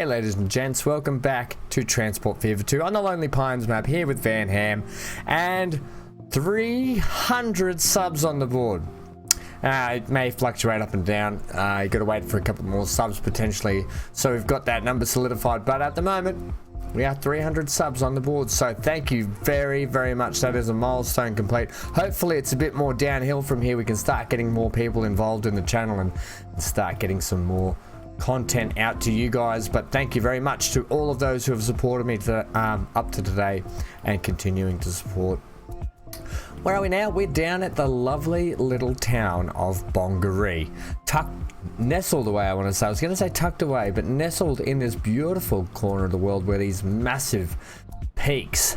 Hey ladies and gents, welcome back to Transport Fever 2 on the Lonely Pines map here with Van Ham, and 300 subs on the board. It may fluctuate up and down. You got to wait for a couple more subs potentially, so we've got that number solidified, but at the moment we are 300 subs on the board, so thank you very, very much. That is a milestone complete. Hopefully it's a bit more downhill from here. We can start getting more people involved in the channel and start getting some more content out to you guys. But thank you very much to all of those who have supported me up to today and continuing to support. Where are we now? We're down at the lovely little town of Bongaree, nestled away. I was going to say tucked away, but nestled in this beautiful corner of the world where these massive peaks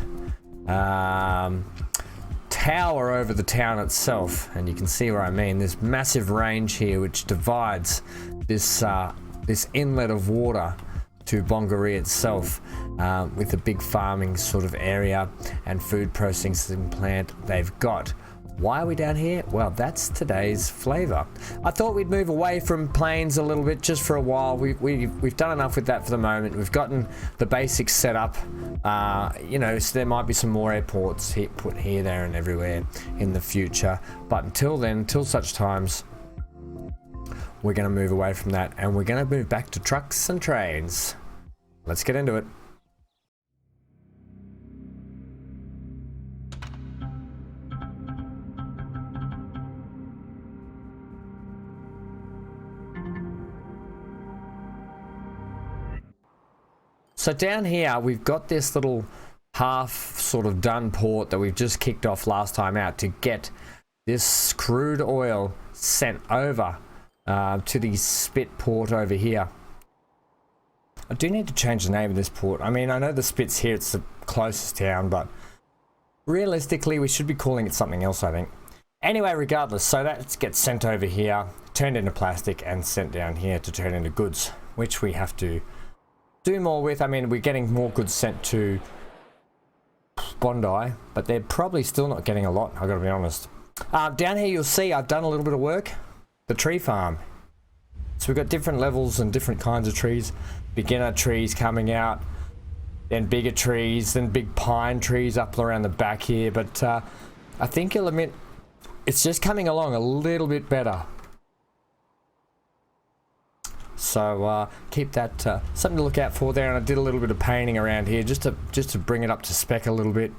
tower over the town itself. And you can see where I mean, this massive range here which divides this this inlet of water to Bongaree itself, with a big farming sort of area and food processing plant they've got. Why are we down here? Well, that's today's flavor. I thought we'd move away from planes a little bit just for a while. We've done enough with that for the moment. We've gotten the basics set up. You know, so there might be some more airports put here, there and everywhere in the future. But until then, until such times, we're going to move away from that and we're going to move back to trucks and trains. Let's get into it. So down here we've got this little half sort of done port that we've just kicked off last time out to get this crude oil sent over to the Spit port over here. I do need to change the name of this port. I mean, I know the Spit's here, it's the closest town, but realistically we should be calling it something else, I think. Anyway, regardless, so that gets sent over here, turned into plastic and sent down here to turn into goods, which we have to do more with. I mean, we're getting more goods sent to Bondi, but they're probably still not getting a lot, I've got to be honest. Down here you'll see I've done a little bit of work. The tree farm. So we've got different levels and different kinds of trees. Beginner trees coming out, then bigger trees, then big pine trees up around the back here. But I think you'll admit it's just coming along a little bit better. So keep that something to look out for there. And I did a little bit of painting around here just to bring it up to spec a little bit,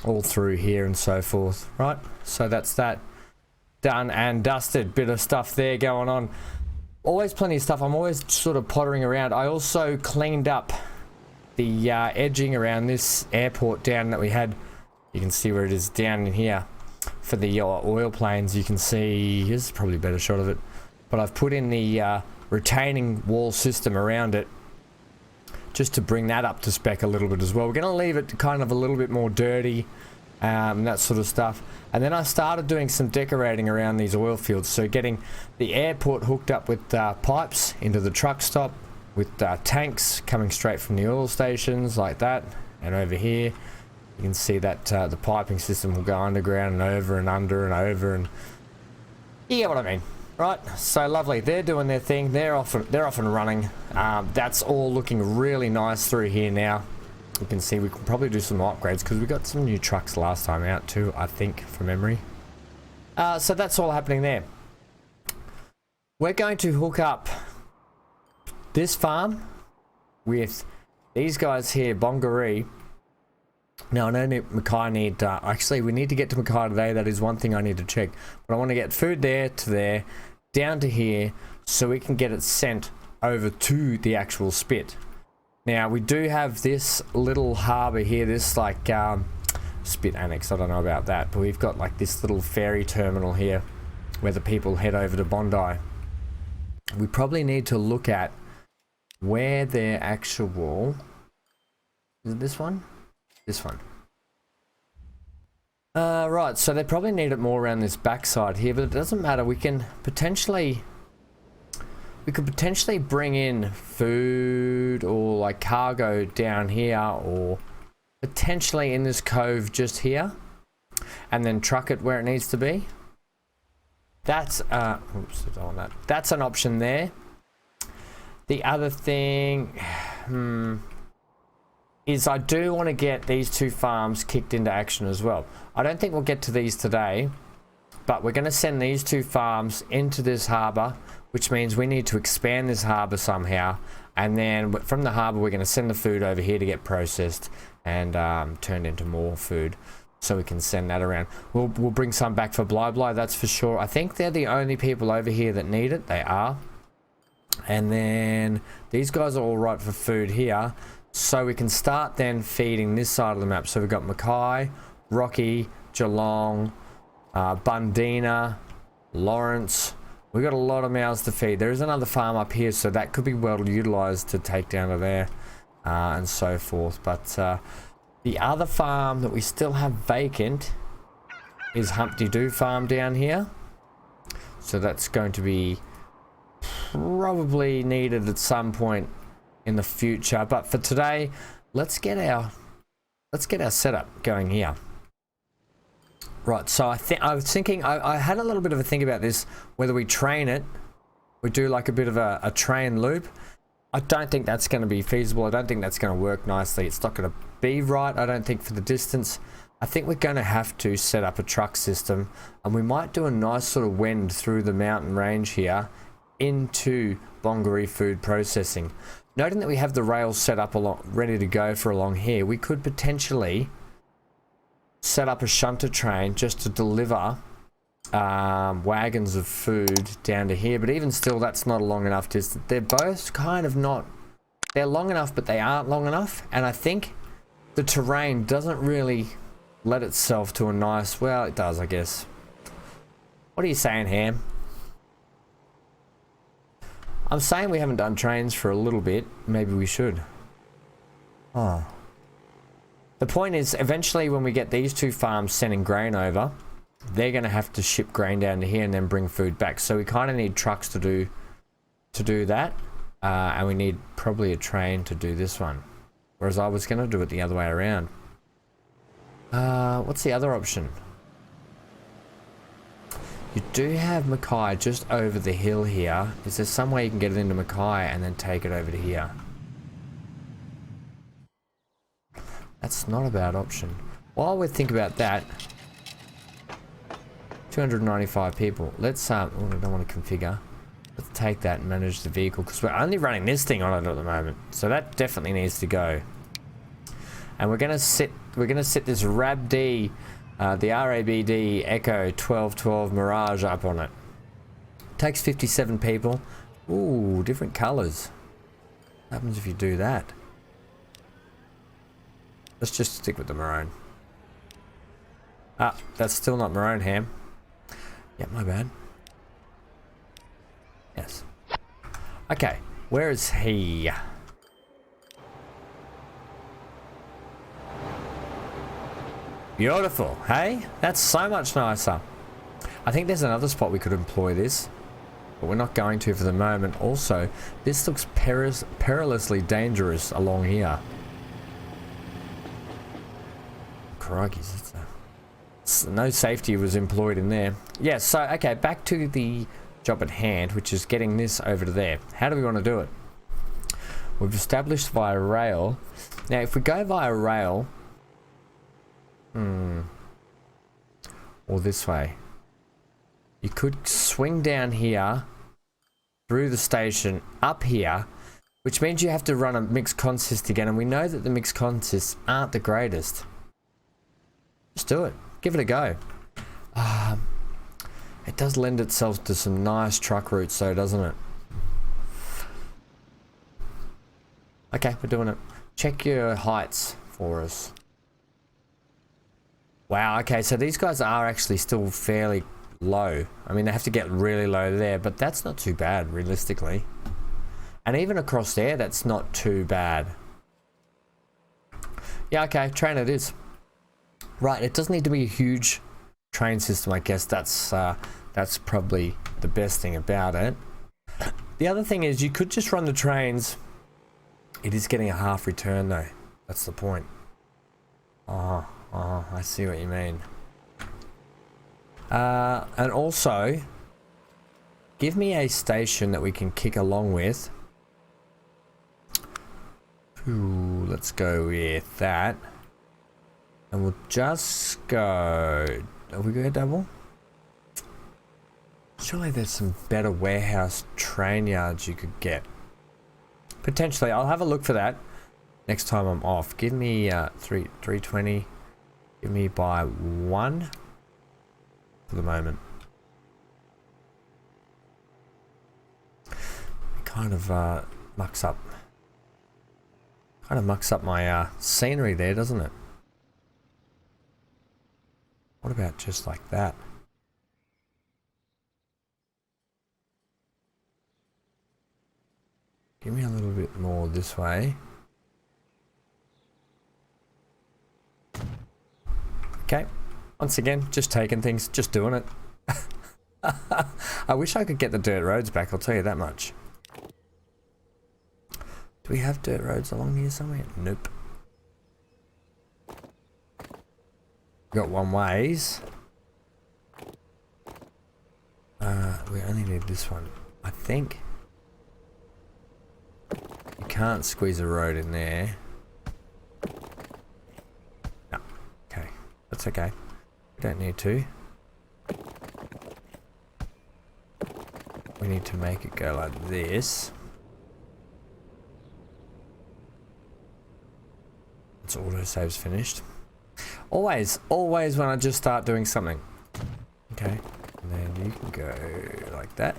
all through here and so forth. Right. So that's that. Done and dusted. Bit of stuff there going on. Always plenty of stuff. I'm always sort of pottering around. I also cleaned up the edging around this airport down that we had. You can see where it is down in here for the oil planes. You can see, here's probably a better shot of it, but I've put in the retaining wall system around it just to bring that up to spec a little bit as well. We're going to leave it kind of a little bit more dirty, that sort of stuff. And then I started doing some decorating around these oil fields, so getting the airport hooked up with pipes into the truck stop, with tanks coming straight from the oil stations like that. And over here you can see that the piping system will go underground and over and under and over, and you get what I mean, right? So lovely. They're doing their thing. They're off and running. That's all looking really nice through here now. You can see we can probably do some upgrades because we got some new trucks last time out too, I think, from memory. So that's all happening there. We're going to hook up this farm with these guys here, Bongaree. Now I know Mackay actually we need to get to Mackay today. That is one thing I need to check. But I want to get food there to there, down to here, so we can get it sent over to the actual Spit. Now we do have this little harbour here, this like Spit annex, I don't know about that, but we've got like this little ferry terminal here where the people head over to Bondi. We probably need to look at where their actual, is it this one? This one. Right, so they probably need it more around this backside here, but it doesn't matter. We could potentially bring in food or like cargo down here, or potentially in this cove just here, and then truck it where it needs to be. That's oops, I don't want that. That's an option there. The other thing, is I do want to get these 2 farms kicked into action as well. I don't think we'll get to these today, but we're going to send these 2 farms into this harbour, which means we need to expand this harbour somehow, and then from the harbour we're going to send the food over here to get processed and turned into more food, so we can send that around. We'll bring some back for Bli, that's for sure. I think they're the only people over here that need it. They are. And then these guys are all right for food here, so we can start then feeding this side of the map. So we've got Mackay, Rocky, Geelong, Bundina, Lawrence. We've got a lot of mouths to feed. There is another farm up here, so that could be well utilized to take down to there, and so forth. But the other farm that we still have vacant is Humpty Doo farm down here, so that's going to be probably needed at some point in the future. But for today, let's get our setup going here. Right, so I was thinking, I had a little bit of a think about this, whether we train it, we do like a bit of a train loop. I don't think that's going to be feasible. I don't think that's going to work nicely. It's not going to be right, I don't think, for the distance. I think we're going to have to set up a truck system, and we might do a nice sort of wend through the mountain range here into Bongaree food processing. Noting that we have the rails set up ready to go for along here, we could potentially set up a shunter train just to deliver wagons of food down to here. But even still, that's not a long enough distance. They're both kind of not, they're long enough, but they aren't long enough. And I think the terrain doesn't really let itself to a nice, well, it does, I guess. What are you saying, Ham? I'm saying we haven't done trains for a little bit. Maybe we should. Oh. The point is, eventually when we get these 2 farms sending grain over, they're going to have to ship grain down to here and then bring food back. So we kind of need trucks to do that. And we need probably a train to do this one. Whereas I was going to do it the other way around. What's the other option? You do have Mackay just over the hill here. Is there some way you can get it into Mackay and then take it over to here? That's not a bad option. While we think about that, 295 people. Let's I don't want to configure. Let's take that and manage the vehicle, because we're only running this thing on it at the moment. So that definitely needs to go. And we're gonna sit this RABD, the RABD Echo 1212 Mirage up on it. Takes 57 people. Ooh, different colors. What happens if you do that? Let's just stick with the maroon. Ah, that's still not maroon, Ham. Yeah, my bad. Yes. Okay, where is he? Beautiful, hey? That's so much nicer. I think there's another spot we could employ this, but we're not going to for the moment. Also, this looks perilously dangerous along here. Crikey, no safety was employed in there. Yeah, so, okay, back to the job at hand, which is getting this over to there. How do we want to do it? We've established via rail. Now, if we go via rail, or this way, you could swing down here through the station up here, which means you have to run a mixed consist again, and we know that the mixed consists aren't the greatest. Just do it. Give it a go. It does lend itself to some nice truck routes though, doesn't it? Okay, we're doing it. Check your heights for us. Wow, okay, so these guys are actually still fairly low. I mean, they have to get really low there, but that's not too bad, realistically. And even across there, that's not too bad. Yeah, okay, train it is. Right, it doesn't need to be a huge train system, I guess. That's probably the best thing about it. The other thing is you could just run the trains. It is getting a half return though. That's the point. Oh, I see what you mean. And also, give me a station that we can kick along with. Ooh, let's go with that. And we'll just go... Are we going to double? Surely there's some better warehouse train yards you could get. Potentially. I'll have a look for that next time I'm off. Give me 320. Give me by 1 for the moment. It kind of mucks up my scenery there, doesn't it? What about just like that? Give me a little bit more this way. Okay, once again, just taking things, just doing it. I wish I could get the dirt roads back, I'll tell you that much. Do we have dirt roads along here somewhere? Nope. Got one ways. We only need this one. I think you can't squeeze a road in there. No. Okay. That's okay. We don't need to. We need to make it go like this. It's autosave's finished. Always when I just start doing something. Okay, and then you can go like that.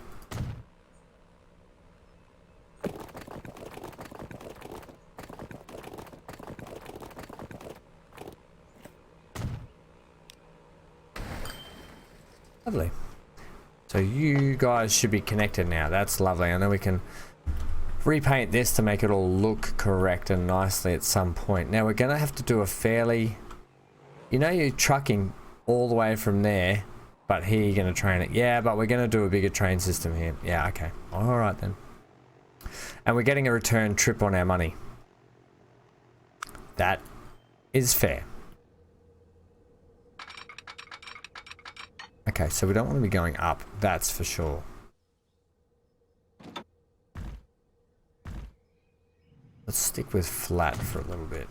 Lovely. So you guys should be connected now. That's lovely. And then we can repaint this to make it all look correct and nicely at some point. Now we're going to have to do a fairly... You know you're trucking all the way from there, but here you're going to train it. Yeah, but we're going to do a bigger train system here. Yeah, okay. Alright then. And we're getting a return trip on our money. That is fair. Okay, so we don't want to be going up, that's for sure. Let's stick with flat for a little bit.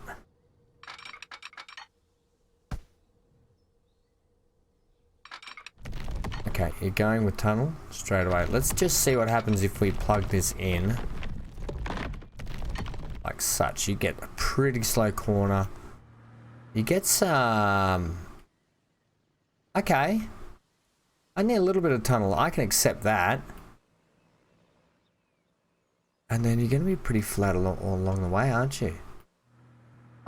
Okay, you're going with tunnel straight away. Let's just see what happens if we plug this in. Like such. You get a pretty slow corner. You get some... Okay. I need a little bit of tunnel. I can accept that. And then you're going to be pretty flat all along the way, aren't you?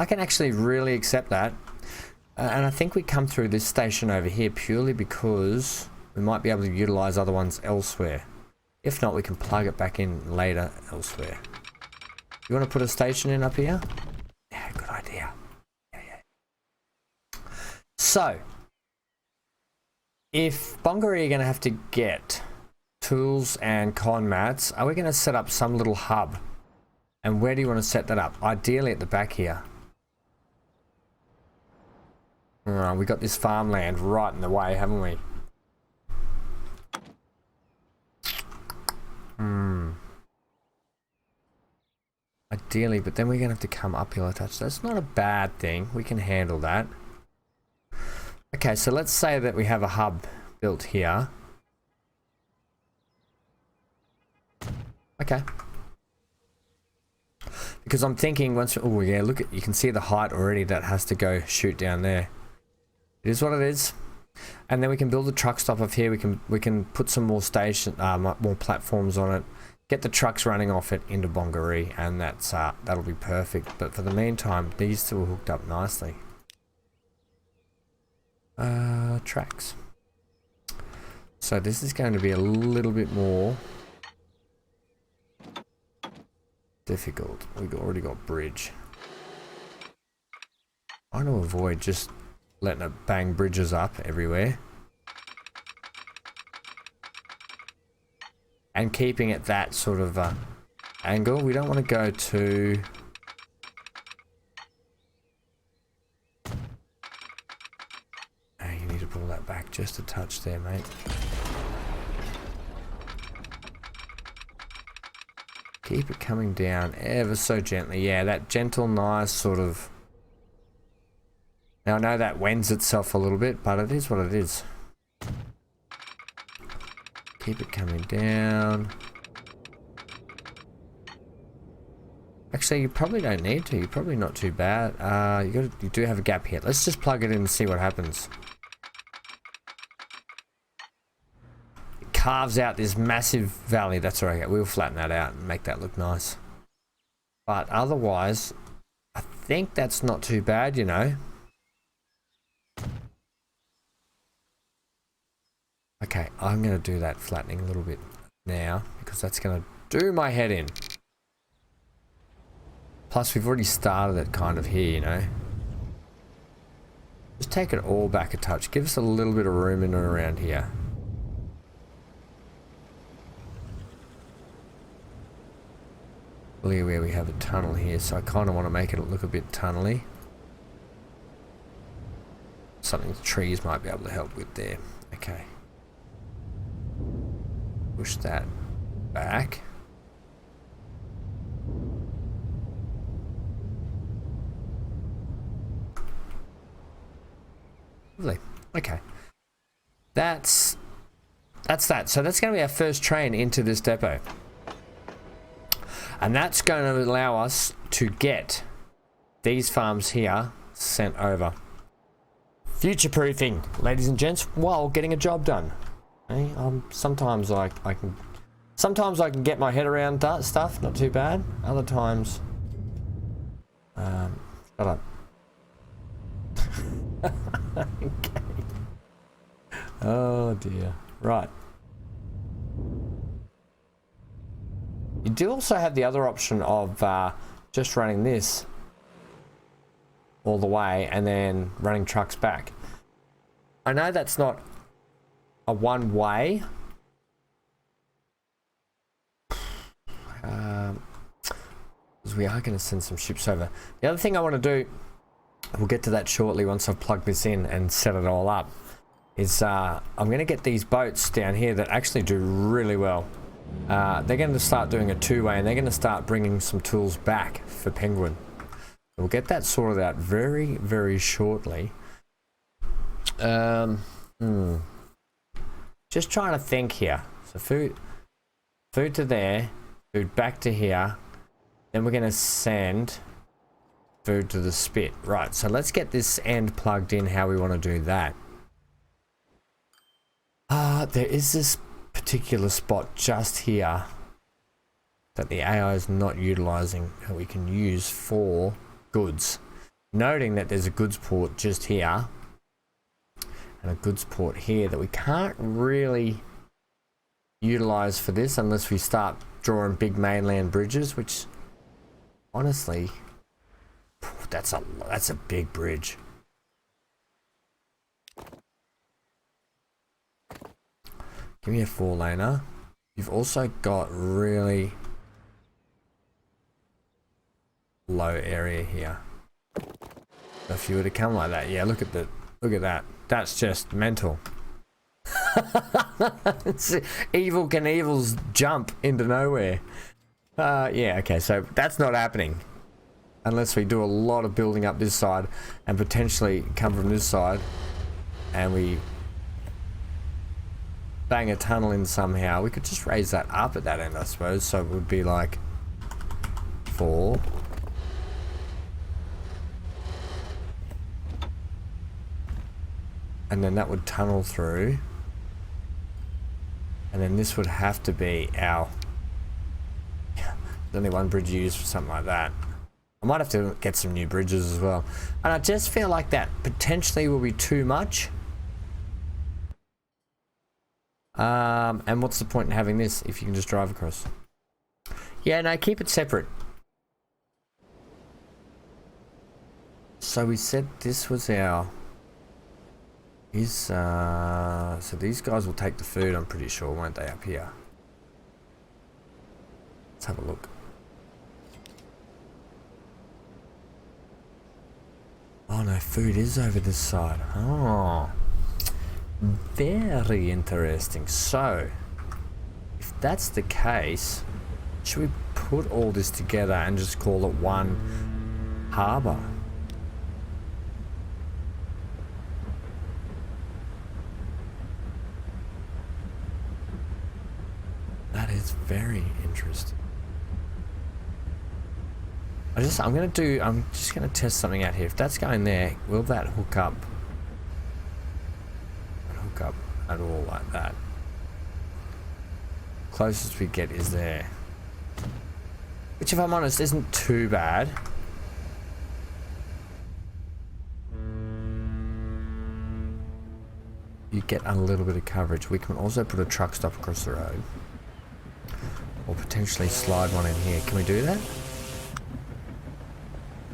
I can actually really accept that. And I think we come through this station over here purely because we might be able to utilize other ones elsewhere. If not, we can plug it back in later elsewhere. You want to put a station in up here? Yeah, good idea. Yeah. So, if Bongaree are going to have to get tools and con mats, are we going to set up some little hub? And where do you want to set that up? Ideally at the back here. We got this farmland right in the way, haven't we? Ideally, but then we're going to have to come uphill a touch. That's not a bad thing. We can handle that. Okay, so let's say that we have a hub built here. Okay. Because I'm thinking once... Oh yeah, look at... You can see the height already that has to go shoot down there. It is what it is. And then we can build a truck stop up here. We can put some more more platforms on it. Get the trucks running off it into Bongaree, and that's that'll be perfect. But for the meantime, these two are hooked up nicely. Tracks. So this is going to be a little bit more difficult. We've already got bridge. I want to avoid just letting it bang bridges up everywhere. And keeping it that sort of angle. We don't want to go too... Oh, you need to pull that back just a touch there, mate. Keep it coming down ever so gently. Yeah, that gentle, nice sort of... Now I know that wends itself a little bit, but it is what it is. Keep it coming down. Actually, you probably don't need to. You're probably not too bad. You do have a gap here. Let's just plug it in and see what happens. It carves out this massive valley. That's all right. We'll flatten that out and make that look nice. But otherwise, I think that's not too bad, you know. Okay, I'm going to do that flattening a little bit now because that's going to do my head in. Plus, we've already started it kind of here, you know. Just take it all back a touch. Give us a little bit of room in and around here. Look where we have a tunnel here, so I kind of want to make it look a bit tunnely. Something the trees might be able to help with there. Okay. Push that back. Lovely. Okay. That's that. So that's going to be our first train into this depot. And that's going to allow us to get these farms here sent over. Future-proofing, ladies and gents, while getting a job done. Hey, sometimes I can get my head around that stuff, not too bad. Other times, shut up. Okay. Oh dear. Right. You do also have the other option of just running this all the way and then running trucks back. I know that's not a one-way. Because we are going to send some ships over. The other thing I want to do, we'll get to that shortly once I've plugged this in and set it all up, is I'm going to get these boats down here that actually do really well. They're going to start doing a two-way and they're going to start bringing some tools back for Penguin. We'll get that sorted out very, very shortly. Just trying to think here. So food to there, food back to here. Then we're going to send food to the spit. Right, so let's get this end plugged in how we want to do that. There is this particular spot just here that the AI is not utilizing that we can use for goods. Noting that there's a goods port just here and a goods port here that we can't really utilize for this unless we start drawing big mainland bridges, which honestly, that's a big bridge. Give me a 4-laner. You've also got really low area here. If you were to come like that, yeah, look at that. That's just mental. Evil Knievel's jump into nowhere. Yeah, okay, so that's not happening unless we do a lot of building up this side and potentially come from this side and we bang a tunnel in somehow. We could just raise that up at that end, I suppose, so it would be like 4. And then that would tunnel through. And then this would have to be our... There's only one bridge used for something like that. I might have to get some new bridges as well. And I just feel like that potentially will be too much. And what's the point in having this if you can just drive across? Yeah, no, keep it separate. So we said this was our... so these guys will take the food, I'm pretty sure, won't they, up here? Let's have a look. Oh no, food is over this side. Oh, very interesting. So, if that's the case, Should we put all this together and just call it one harbour? That is very interesting. I'm just gonna test something out here. If that's going there, will that hook up? Hook up at all like that? Closest we get is there. Which, if I'm honest, isn't too bad. You get a little bit of coverage. We can also put a truck stop across the road. Or potentially slide one in here. Can we do that?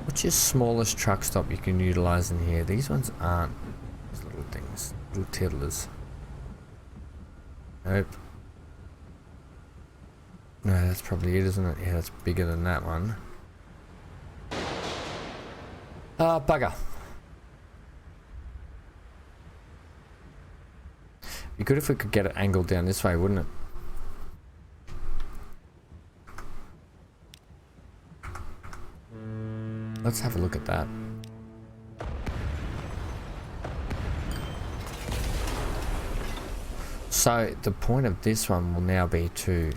What's your smallest truck stop you can utilize in here? These ones aren't. These little things. Little tiddlers. Nope. No, that's probably it, isn't it? Yeah, that's bigger than that one. Bugger. Be good if we could get it angled down this way, wouldn't it? Let's have a look at that. So the point of this one will now be to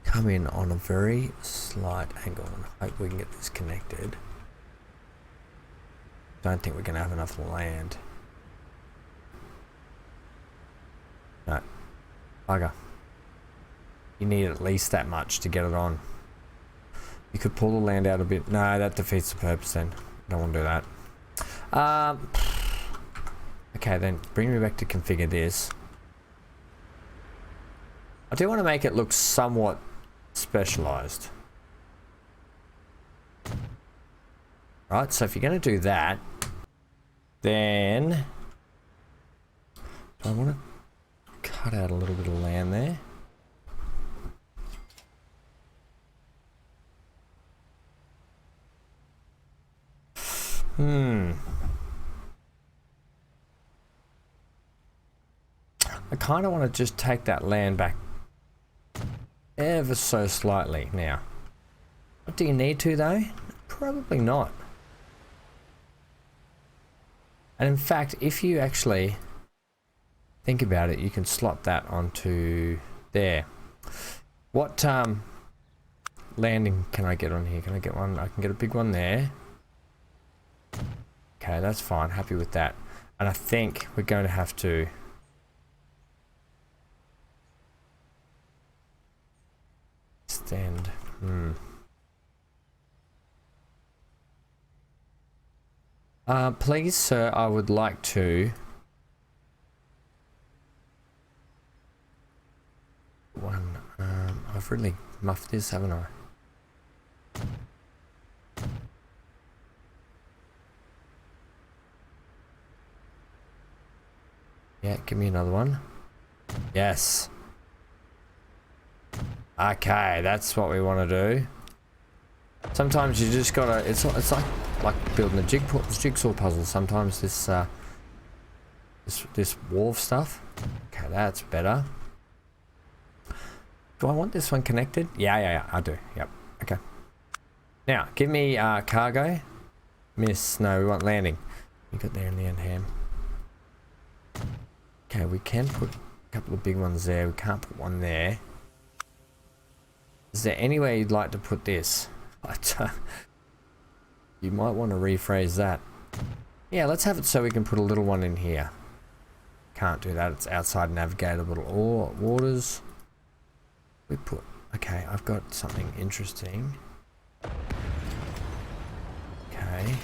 come in on a very slight angle and hope we can get this connected. Don't think we're going to have enough land. No. Bugger. You need at least that much to get it on. You could pull the land out a bit. No, that defeats the purpose then. Don't want to do that. Okay, then bring me back to configure this. I do want to make it look somewhat specialized. Right, so if you're going to do that, then do I want to cut out a little bit of land there? I kind of want to just take that land back ever so slightly now. Do you need to though? Probably not. And in fact, if you actually think about it, you can slot that onto there. What landing can I get on here? Can I get one? I can get a big one there. Okay, that's fine. Happy with that. And I think we're going to have to extend. Please, sir, I would like to I've really muffed this, haven't I? Yeah, give me another one. Yes. Okay, that's what we want to do. Sometimes you just gotta. It's like building a jigsaw puzzle. Sometimes this wall stuff. Okay, that's better. Do I want this one connected? Yeah, I do. Yep. Okay. Now, give me cargo. Miss. No, we want landing. You got there in the end, Ham. Okay, we can put a couple of big ones there. We can't put one there. Is there any way you'd like to put this? You might want to rephrase that. Yeah, let's have it so we can put a little one in here. Can't do that. It's outside navigatable or waters. We put. Okay, I've got something interesting. Okay.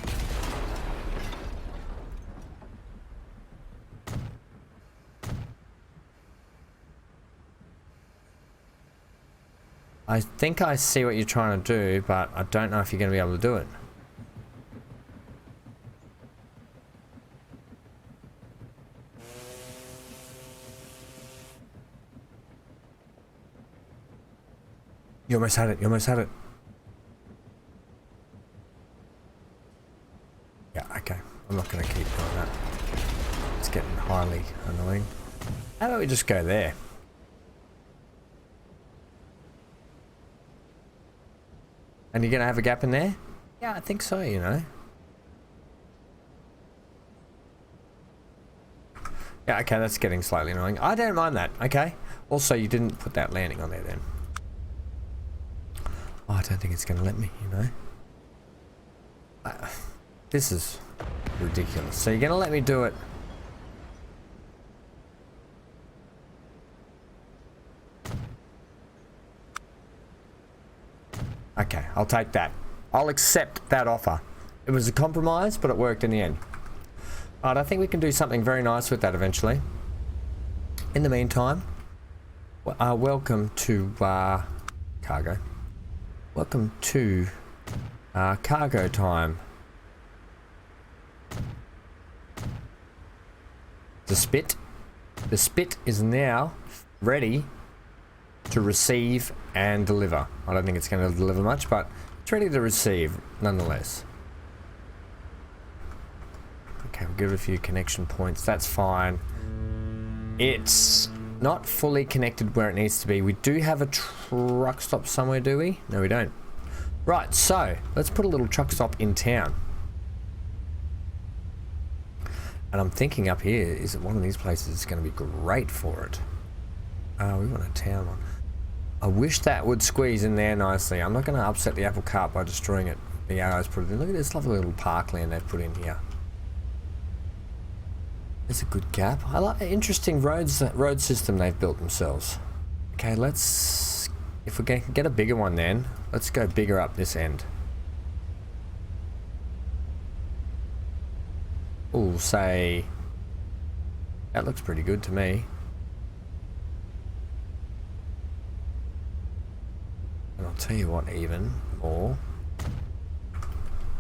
I think I see what you're trying to do, but I don't know if you're going to be able to do it. You almost had it. You almost had it. Yeah, okay. I'm not going to keep doing that. It's getting highly annoying. How about we just go there? And you're gonna have a gap in there? Yeah, I think so, you know. Yeah, okay, that's getting slightly annoying. I don't mind that, okay. Also, you didn't put that landing on there then. Oh, I don't think it's gonna let me, you know. This is ridiculous. So you're gonna let me do it. Okay, I'll take that. I'll accept that offer. It was a compromise, but it worked in the end. Alright, I think we can do something very nice with that eventually. In the meantime, welcome to cargo. Welcome to cargo time. The spit is now ready to receive and deliver. I don't think it's going to deliver much, but it's ready to receive nonetheless. Okay, we'll give it a few connection points. That's fine. It's not fully connected where it needs to be. We do have a truck stop somewhere, do we? No, we don't. Right, so let's put a little truck stop in town. And I'm thinking up here, is it one of these places that's going to be great for it? We want a town one. I wish that would squeeze in there nicely. I'm not going to upset the apple cart by destroying it. The arrows put it in. Look at this lovely little parkland they've put in here. There's a good gap. I like the interesting road system they've built themselves. Okay, let's... If we can get a bigger one then, let's go bigger up this end. Ooh, say... That looks pretty good to me. And I'll tell you what, even more.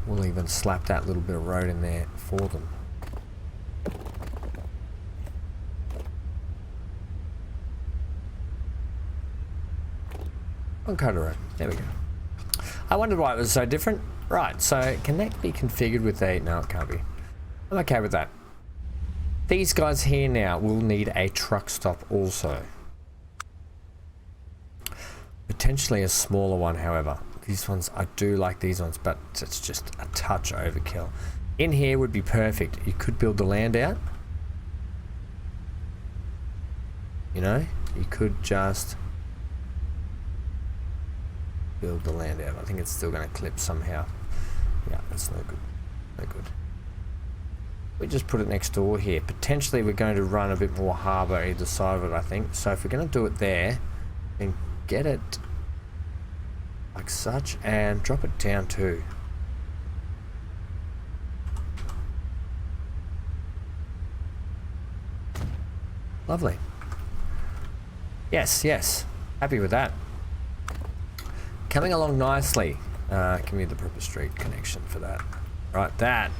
We'll even slap that little bit of road in there for them. On Coda Road. There we go. I wondered why it was so different. Right, so can that be configured with a... No, it can't be. I'm okay with that. These guys here now will need a truck stop also. Potentially a smaller one, however. These ones, I do like these ones, but it's just a touch overkill. In here would be perfect. You could build the land out. You know, you could just build the land out. I think it's still going to clip somehow. Yeah, that's no good. No good. We just put it next door here. Potentially we're going to run a bit more harbour either side of it, I think. So if we're going to do it there, then get it like such and drop it down too. Lovely. Yes, yes. Happy with that. Coming along nicely. Give me the proper street connection for that. Right, that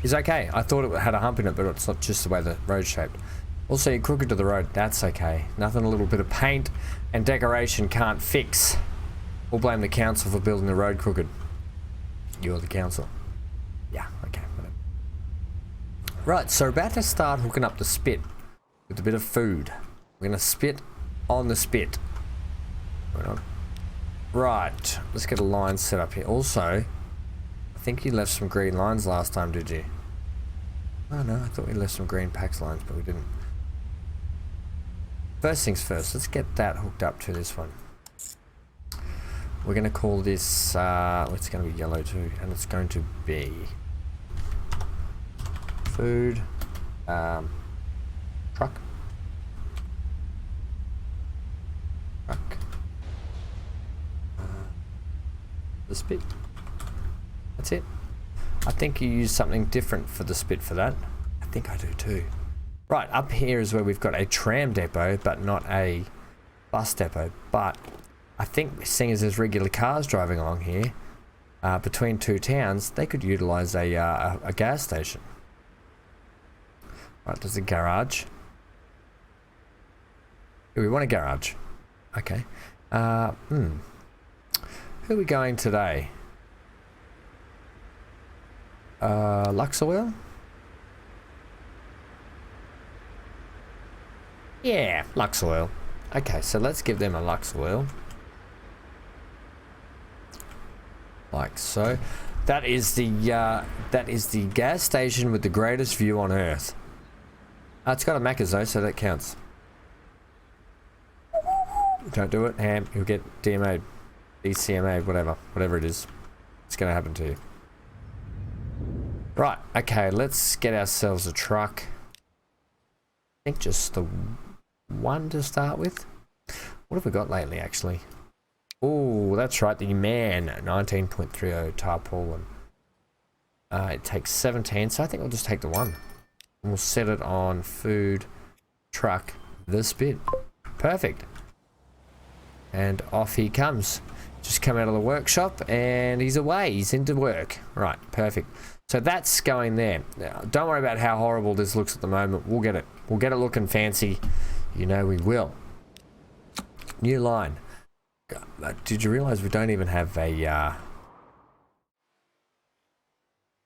is okay. I thought it had a hump in it, but it's not, just the way the road's shaped. Also, you're crooked to the road. That's okay. Nothing a little bit of paint and decoration can't fix. We'll blame the council for building the road crooked. You're the council. Yeah, okay. Whatever. Right, so we're about to start hooking up the spit with a bit of food. We're going to spit on the spit. Right, let's get a line set up here. Also, I think you left some green lines last time, did you? Oh no, I thought we left some green PAX lines, but we didn't. First things first, let's get that hooked up to this one. We're going to call this, it's going to be yellow too, and it's going to be food, truck. The spit. That's it. I think you use something different for the spit for that. I think I do too. Right, up here is where we've got a tram depot, but not a bus depot. But I think seeing as there's regular cars driving along here, between two towns, they could utilize a gas station. Right, there's a garage. Ooh, we want a garage. Okay. Who are we going today? Lux Oil? Yeah, Lux Oil. Okay, so let's give them a Lux Oil. like so. That is the gas station with the greatest view on Earth. It's got a Macca's though, so that counts. Don't do it, Ham. You'll get DMA'd, DCMA'd, whatever it is. It's gonna happen to you. Right. Okay. Let's get ourselves a truck. I think just the one to start with. What have we got lately, actually? Oh, that's right, the Man 19.30 tarpaulin. It takes 17, so I think we'll just take the one. And we'll set it on food, truck, the spit. Perfect. And off he comes. Just come out of the workshop and he's away. He's into work. Right, perfect. So that's going there. Now, don't worry about how horrible this looks at the moment. We'll get it. We'll get it looking fancy. You know we will. New line. Did you realize we don't even have a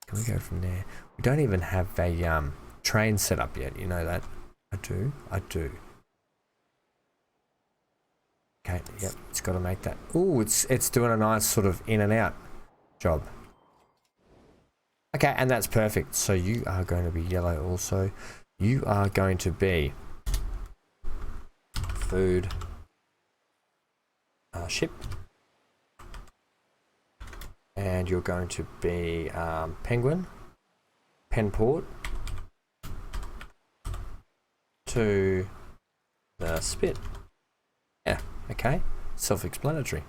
can we go from there? We don't even have a train set up yet, you know that? I do. Okay, yep, it's got to make that. Ooh, it's doing a nice sort of in and out job. Okay, and that's perfect. So you are going to be yellow also. You are going to be food. Ship, and you're going to be penguin, penport to the spit. Yeah, okay, self-explanatory.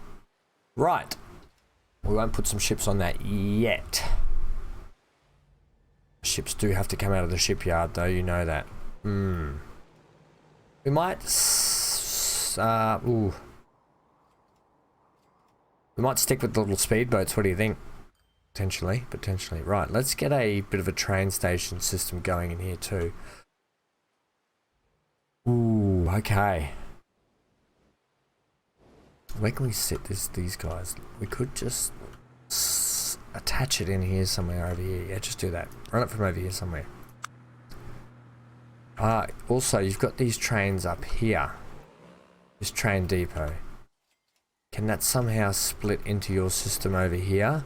Right, we won't put some ships on that yet. Ships do have to come out of the shipyard though, you know that. We might we might stick with the little speedboats. What do you think? Potentially. Right, let's get a bit of a train station system going in here too. Ooh, okay. Where can we sit these guys? We could just attach it in here somewhere over here. Yeah, just do that. Run it from over here somewhere. Also, you've got these trains up here. This train depot. Can that somehow split into your system over here?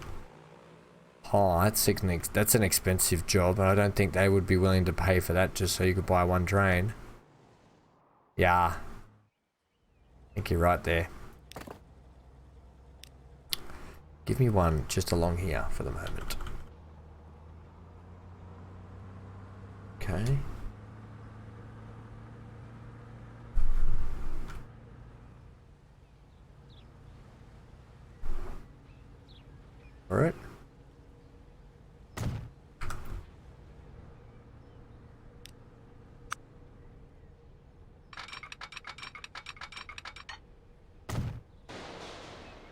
Oh, that's an expensive job. I don't think they would be willing to pay for that just so you could buy one train. Yeah. I think you're right there. Give me one just along here for the moment. Okay. Alright.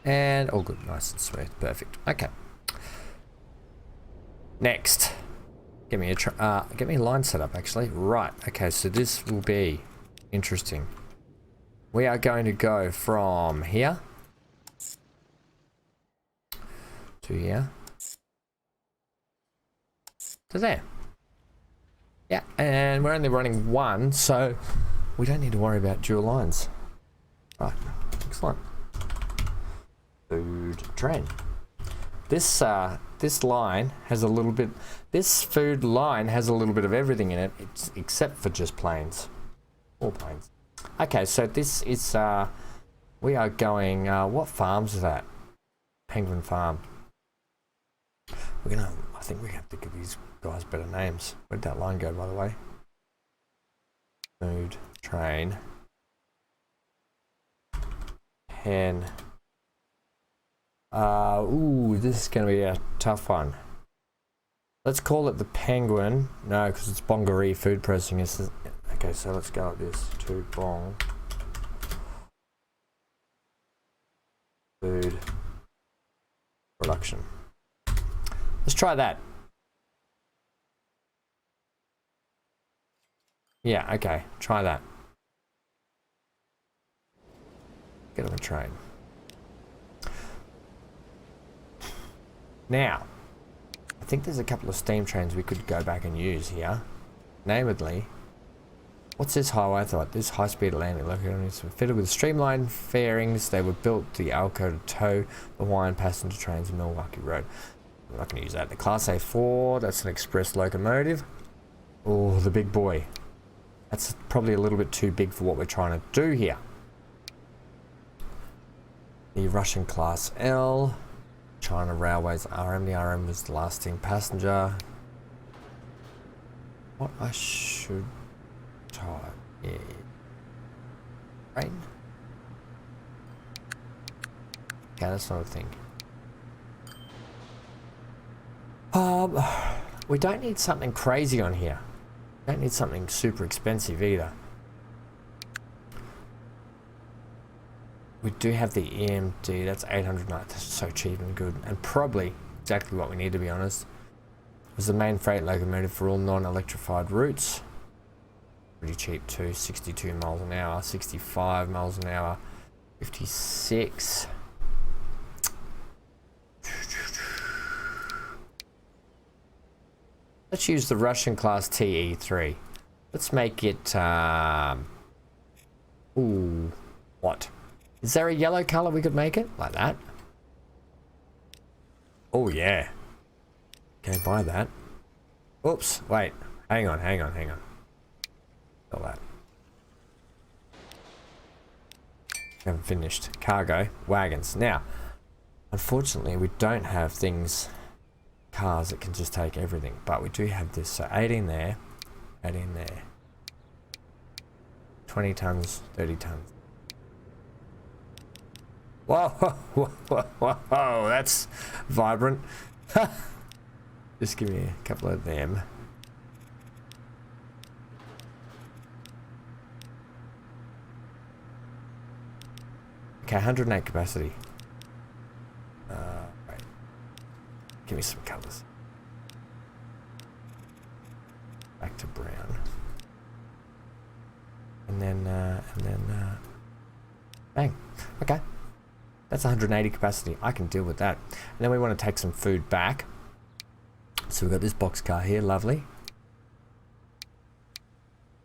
And all good, nice and smooth, perfect. Okay. Next, get me a line set up actually. Right. Okay, so this will be interesting. We are going to go from here to here to there. Yeah, and we're only running one, so we don't need to worry about dual lines. Right, excellent. Food train. This line has a little bit. This food line has a little bit of everything in it, except for just planes. All planes. Okay, so this is. We are going. What farms is that? Penguin Farm. We're gonna. I think we have to give these guys better names. Where'd that line go, by the way? Food train. Pen. Ooh, this is going to be a tough one. Let's call it the Penguin. No, because it's Bongaree food processing. Okay, so let's go like this. To Bong. Food production. Let's try that. Yeah, okay. Try that. Get on a train. Now, I think there's a couple of steam trains we could go back and use here. Namely, What's this highway? I thought this high-speed landing locomotives were fitted with streamlined fairings. They were built the Alco to tow the Hawaiian passenger trains in Milwaukee Road. I'm not going to use that. The Class A4, that's an express locomotive. Oh, the big boy. That's probably a little bit too big for what we're trying to do here. The Russian Class L. China Railways RM. The RM was the lasting passenger. What I should type is train. Okay, that's not a thing. We don't need something crazy on here. We don't need something super expensive either. We do have the EMD, that's 800, that's so cheap and good, and probably exactly what we need, to be honest. It was the main freight locomotive for all non-electrified routes. Pretty cheap too, 62 miles an hour, 65 miles an hour, 56. Let's use the Russian class TE3. Let's make it, ooh, what? Is there a yellow color we could make it? Like that? Oh yeah. Okay, buy that. Oops, wait. Hang on. Got that. Haven't finished. Cargo, wagons. Now, unfortunately, we don't have things, cars that can just take everything, but we do have this. So 18 there, 18 there. 20 tons, 30 tons. Whoa, that's vibrant. Just give me a couple of them. Okay, 108 capacity. Right. Give me some colors. Back to brown. And then, bang. Okay. That's 180 capacity. I can deal with that. And then we want to take some food back. So we've got this boxcar here, lovely.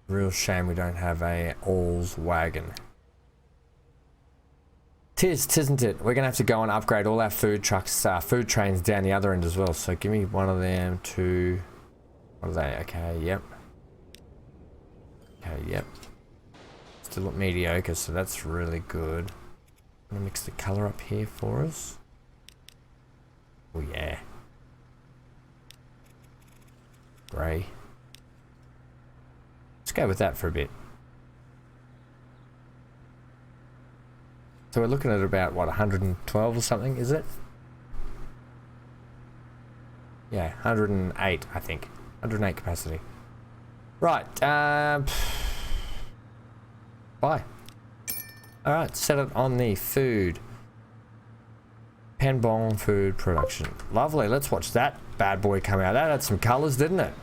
Real shame we don't have a Alls wagon. Tisn't it? We're gonna have to go and upgrade all our food trucks, food trains down the other end as well. So give me one of them, two. What are they? Okay, yep. Okay, yep. Still look mediocre, so that's really good. I'm gonna mix the color up here for us. Oh yeah. Grey. Let's go with that for a bit. So we're looking at about, what, 112 or something, is it? Yeah, 108, I think. 108 capacity. Right, buy. Alright, set it on the food. Penbong food production. Lovely, let's watch that bad boy come out. That had some colours, didn't it?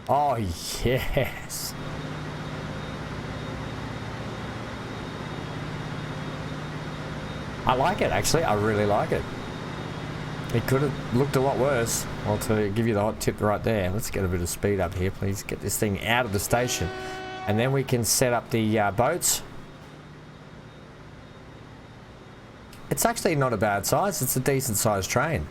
Oh, yes. I like it, actually. I really like it. It could have looked a lot worse. Well, to give you the hot tip right there, let's get a bit of speed up here, please. Get this thing out of the station. And then we can set up the boats. It's actually not a bad size. It's a decent sized train.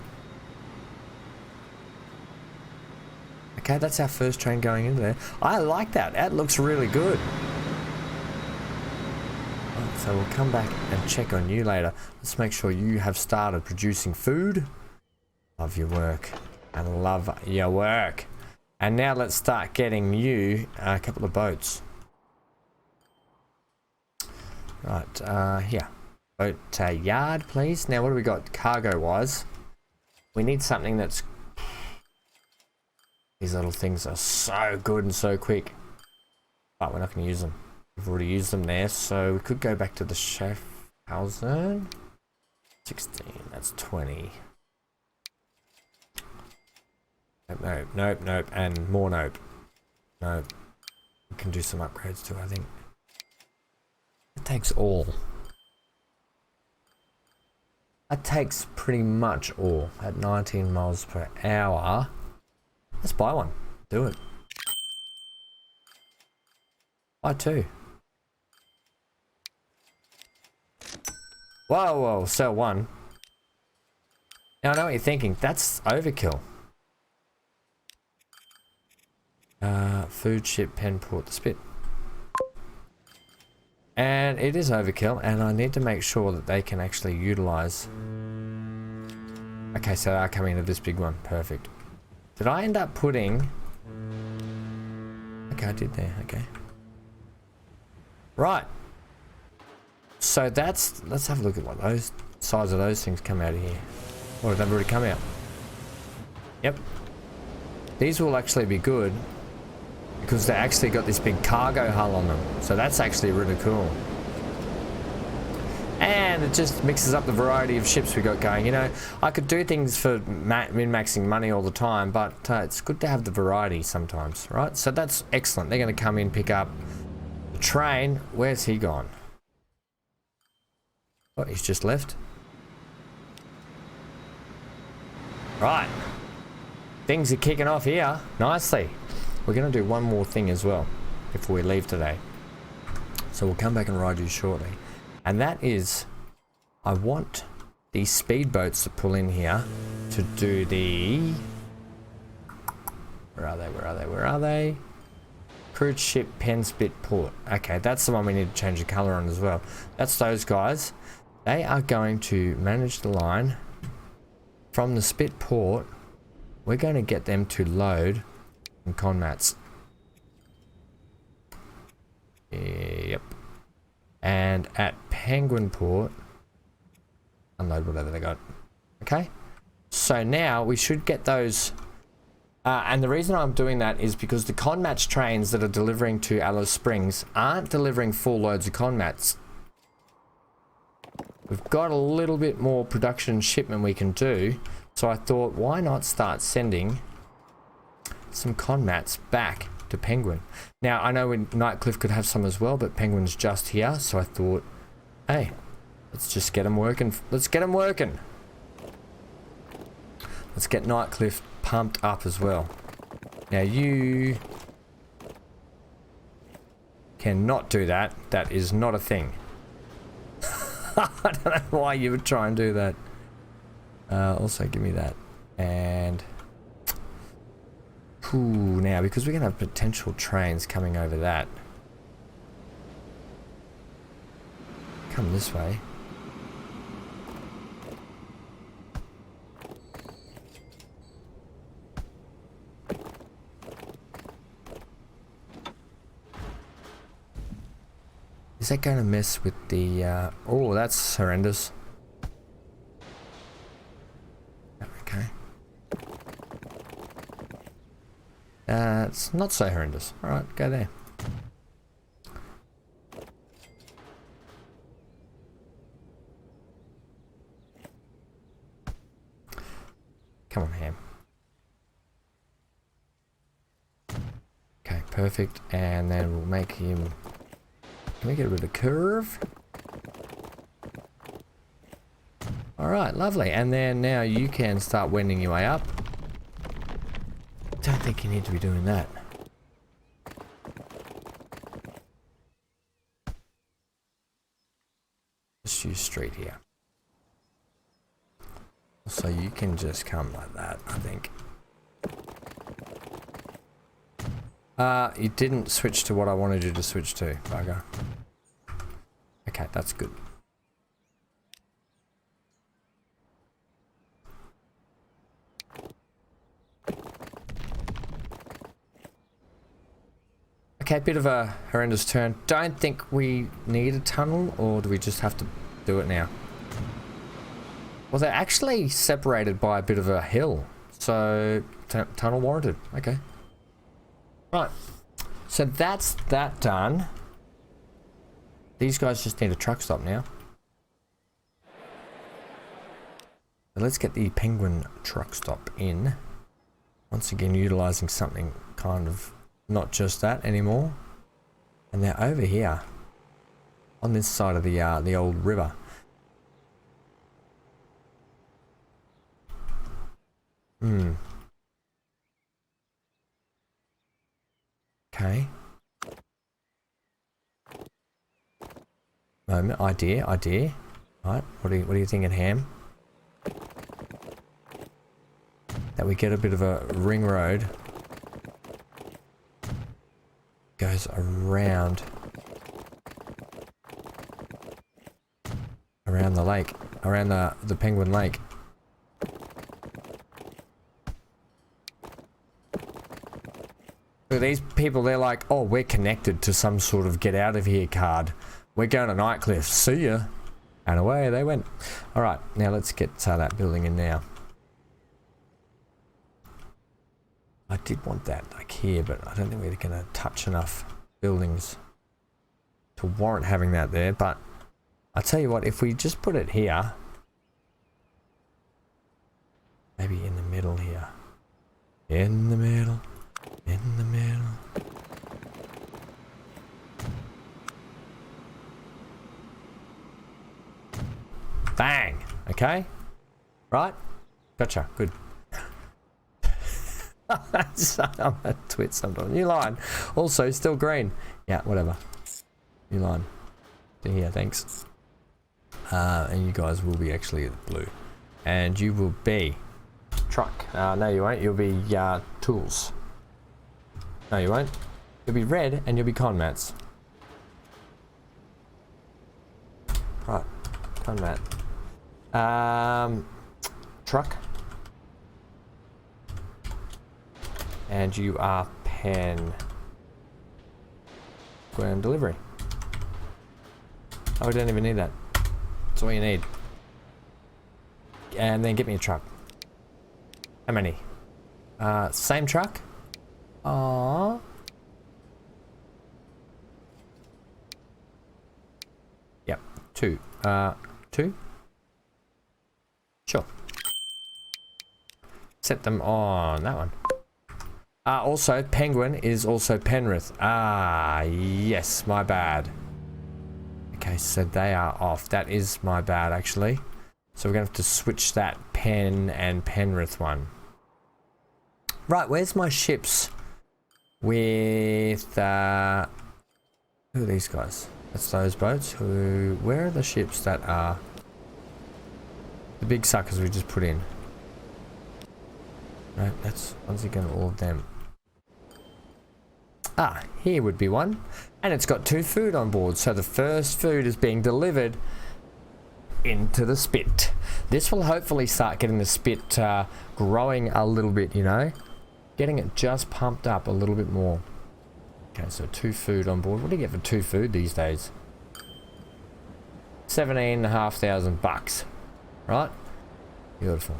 Okay, that's our first train going into there. I like that. That looks really good. So we'll come back and check on you later. Let's make sure you have started producing food. Love your work. And love your work. And now let's start getting you a couple of boats. Right, here. Boat yard, please. Now, what do we got cargo-wise? We need something that's... These little things are so good and so quick. But we're not going to use them. We've already used them there, so we could go back to the Schaffhausen. 16, that's 20. Nope, and more nope. Nope. We can do some upgrades too, I think. It takes all. That takes pretty much all at 19 miles per hour. Let's buy one. Do it. Buy 2. Whoa, whoa, sell 1. Now I know what you're thinking. That's overkill. Food, ship, pen, port, the spit. And it is overkill, and I need to make sure that they can actually utilize. Okay, so they are coming into this big one. Perfect. Did I end up putting... Okay, I did there. Okay. Right. So that's... Let's have a look at what those size of those things come out of here. Or have they already come out? Yep. These will actually be good because they actually got this big cargo hull on them. So that's actually really cool. And it just mixes up the variety of ships we got going. You know, I could do things for min-maxing money all the time, but it's good to have the variety sometimes, right? So that's excellent. They're going to come in, pick up the train. Where's he gone? Oh, he's just left. Right. Things are kicking off here nicely. We're going to do one more thing as well before we leave today. So we'll come back and ride you shortly. And that is, I want these speedboats to pull in here to do the... Where are they? Where are they? Where are they? Cruise ship, pen, spit, port. Okay, that's the one we need to change the color on as well. That's those guys. They are going to manage the line from the spit port. We're going to get them to load some con mats. Yep. And at Penguin Port, unload whatever they got. Okay. So now we should get those. And the reason I'm doing that is because the con match trains that are delivering to Alice Springs aren't delivering full loads of con mats. We've got a little bit more production shipment we can do. So I thought, why not start sending some con mats back to Penguin? Now, I know Nightcliff could have some as well, but Penguin's just here. So I thought, hey, let's just get them working. Let's get them working. Let's get Nightcliff pumped up as well. Now, you cannot do that. That is not a thing. I don't know why you would try and do that. Also give me that. And now because we're gonna have potential trains coming over that. Come this way. Is that gonna mess with the oh, that's horrendous. Okay. It's not so horrendous. Alright, go there. Come on, Ham. Okay, perfect. And then we'll make him... Can we get rid of the curve? Alright, lovely. And then now you can start wending your way up. Don't think you need to be doing that. Just use street here. So you can just come like that, I think. You didn't switch to what I wanted you to switch to, bugger. Okay, that's good. Okay, bit of a horrendous turn. Don't think we need a tunnel, or do we just have to do it now? Well, they're actually separated by a bit of a hill, so tunnel warranted. Okay. Right. So that's that done. These guys just need a truck stop now. So let's get the Penguin truck stop in. Once again, utilizing something kind of not just that anymore. And they're over here on this side of the old river. Okay. moment. Idea. Right, what are you thinking, Ham? That we get a bit of a ring road. Goes around the lake, around the Penguin Lake. So these people, they're like, oh, we're connected to some sort of get out of here card. We're going to Nightcliff. See ya. And away they went. All right, now let's get that building in now. I did want that like here, but I don't think we're going to touch enough buildings to warrant having that there. But I'll tell you what, if we just put it here, maybe in the middle here. In the middle. In the middle. Bang! Okay? Right? Gotcha. Good. I'm a twit sometimes. New line. Also, still green. Yeah, whatever. New line. To here, thanks. And you guys will be actually blue. And you will be truck. No, you won't. You'll be tools. No, you won't. You'll be red and you'll be con mats. Right. Con mat. Truck. And you are pen. Ground delivery. Oh, we don't even need that. That's all you need. And then get me a truck. How many? Same truck? Aww. Yep. 2. 2? Sure. Set them on that one. Also, Penguin is also Penrith. Yes, my bad. Okay, so they are off. That is my bad, actually. So we're going to have to switch that Pen and Penrith one. Right, where's my ships? With, who are these guys? That's those boats. Where are the ships that are the big suckers we just put in? Right, that's once again all of them. Here would be one. And it's got 2 food on board. So the first food is being delivered into the spit. This will hopefully start getting the spit growing a little bit, you know. Getting it just pumped up a little bit more. Okay, so 2 food on board. What do you get for 2 food these days? 17,500 bucks. Right? Beautiful.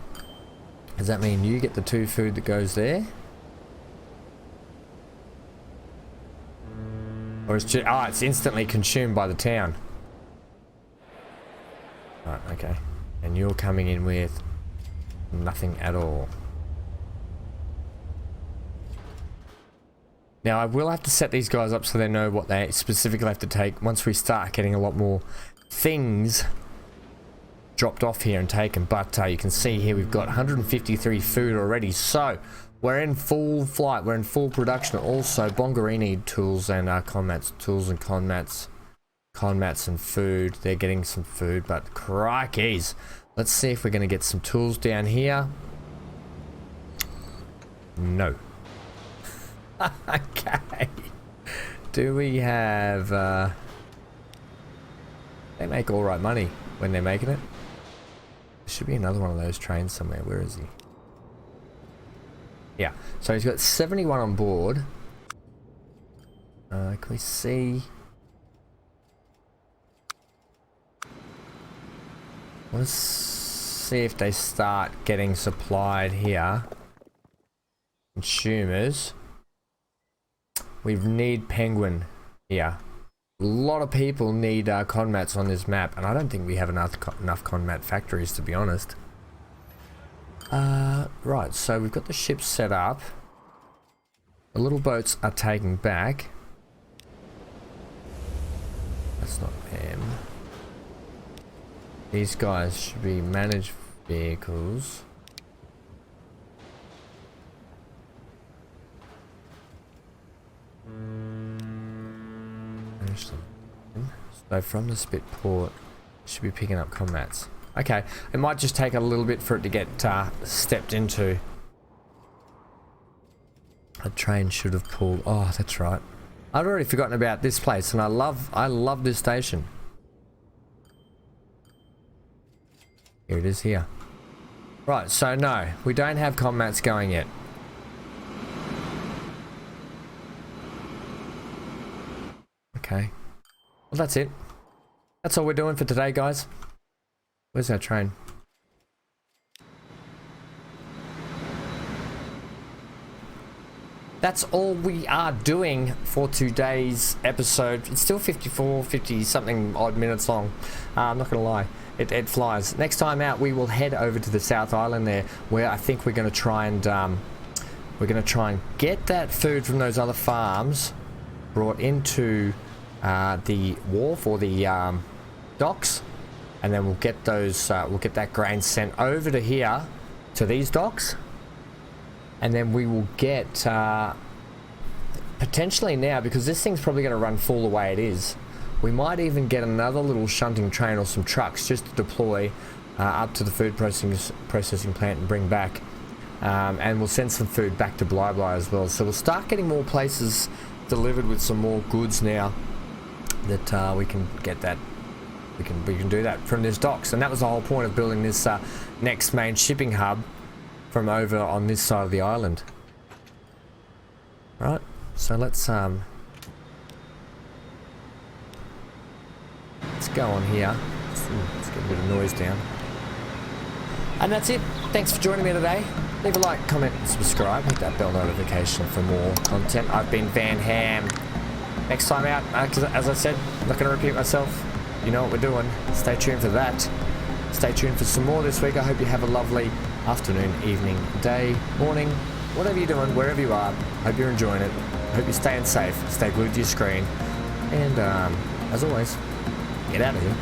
Does that mean you get the 2 food that goes there? Or it's just, it's instantly consumed by the town. Right, okay. And you're coming in with nothing at all. Now I will have to set these guys up so they know what they specifically have to take once we start getting a lot more things dropped off here and taken. But you can see here we've got 153 food already. So we're in full flight. We're in full production. Also, Bongarini tools and conmats. Tools and conmats. Conmats and food. They're getting some food, but crikeys. Let's see if we're going to get some tools down here. No. Okay. Do we have... they make all right money when they're making it. There should be another one of those trains somewhere. Where is he? Yeah. So he's got 71 on board. Can we see... Let's see if they start getting supplied here. Consumers. We need Penguin here. A lot of people need conmats on this map, and I don't think we have enough conmat factories, to be honest. Right, so we've got the ships set up. The little boats are taking back. That's not them. These guys should be managed vehicles. So from the spit port, should be picking up combats. Okay, it might just take a little bit for it to get stepped into. A train should have pulled. Oh, that's right. I'd already forgotten about this place, and I love this station. Here it is here. Right, so no, we don't have combats going yet. Okay. Well, that's it. That's all we're doing for today, guys. Where's our train? That's all we are doing for today's episode. It's still 50 something odd minutes long. I'm not gonna lie, it flies. Next time out, we will head over to the South Island there, where I think we're gonna try and get that food from those other farms brought into the wharf or the docks, and then we'll get those. We'll get that grain sent over to here, to these docks. And then we will get, potentially now, because this thing's probably going to run full the way it is, we might even get another little shunting train or some trucks just to deploy up to the food processing plant and bring back. And we'll send some food back to Bly Bly as well. So we'll start getting more places delivered with some more goods now that we can get that. We can do that from this docks. And that was the whole point of building this next main shipping hub from over on this side of the island. Right, so let's go on here. Let's get a bit of noise down. And that's it. Thanks for joining me today. Leave a like, comment, and subscribe. Hit that bell notification for more content. I've been Van Ham. Next time out, as I said, I'm not going to repeat myself. You know what we're doing. Stay tuned for that. Stay tuned for some more this week. I hope you have a lovely afternoon, evening, day, morning, whatever you're doing, wherever you are. Hope you're enjoying it. Hope you're staying safe. Stay glued to your screen. And as always, get out of here.